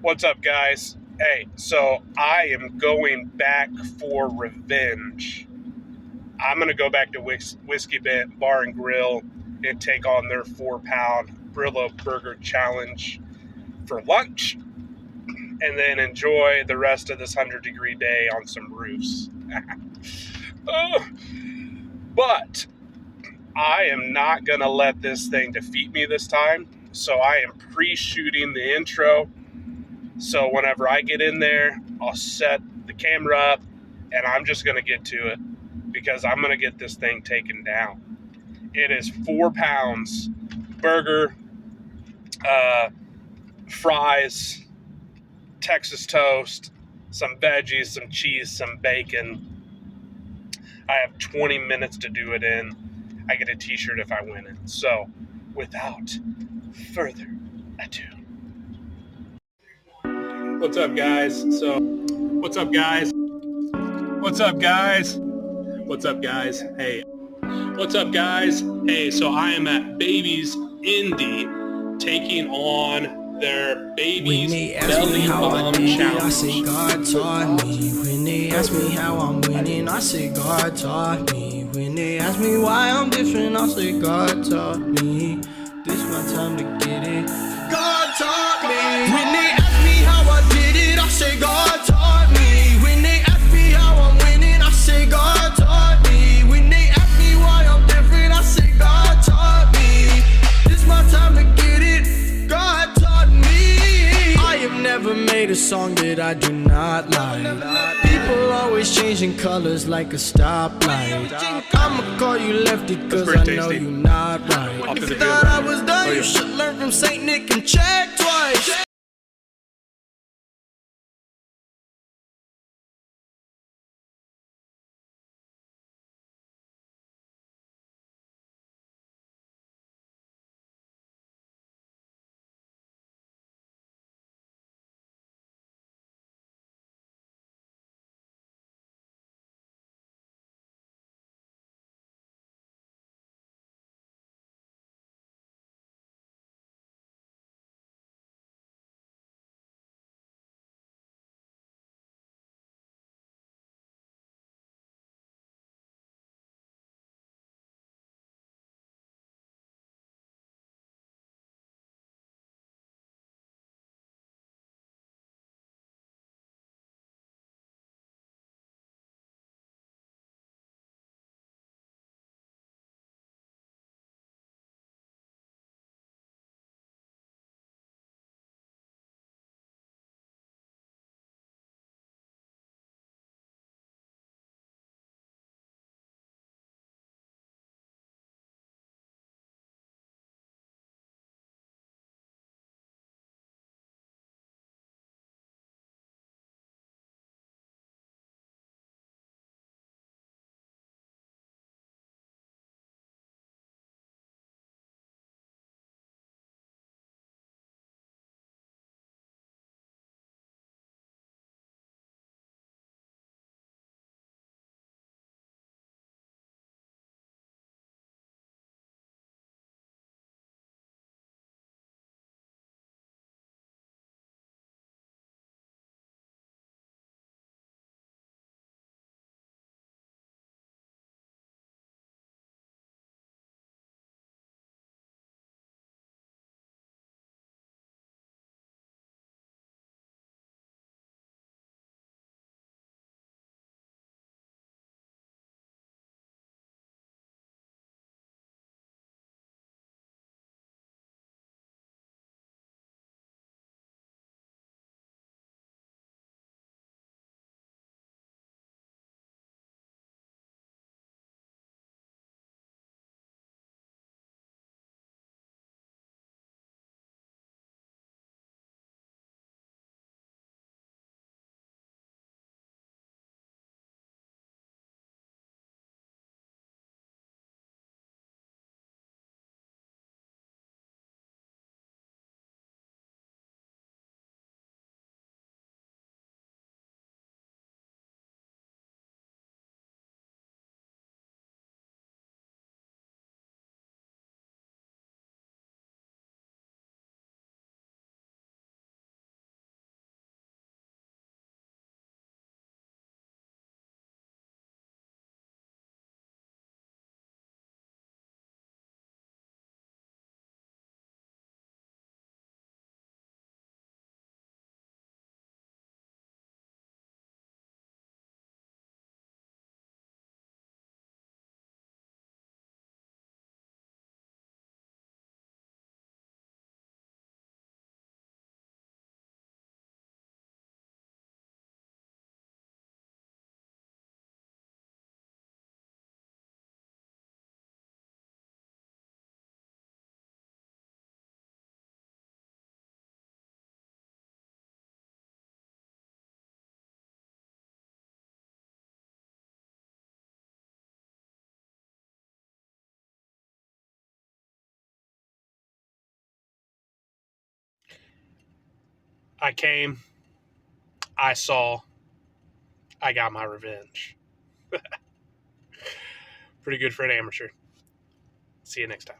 What's up, guys? Hey, so I am going back for revenge. I'm going to go back to Whiskey Bar and Grill and take on their 4-pound Brillo Burger challenge for lunch, and then enjoy the rest of this 100-degree day on some roofs. Oh, but I am not going to let this thing defeat me this time, so I am pre-shooting the intro. So whenever I get in there, I'll set the camera up and I'm just going to get to it because I'm going to get this thing taken down. It is 4 pounds burger, fries, Texas toast, some veggies, some cheese, some bacon. I have 20 minutes to do it in. I get a t-shirt if I win it. So without further ado. What's up, guys? What's up, guys? What's up, guys? What's up, guys? Hey. What's up, guys? Hey, so I am at Baby's Indy taking on their Baby's Belly Bomb Challenge. I say God taught me. When they ask me how I'm winning, I say God taught me. When they ask me why I'm different, I say God taught me. This my time to get it. God taught me. When they ask me how I did it, I say God taught me. When they ask me how I'm winning, I say God taught me. When they ask me why I'm different, I say God taught me. This my time to get it. God taught me. I have never made a song that I do not like. People always changing colors like a stoplight. I'ma call you lefty cause I know you not right. If you thought I was done, you should learn from Saint Nick and check twice. I came, I saw, I got my revenge. Pretty good for an amateur. See you next time.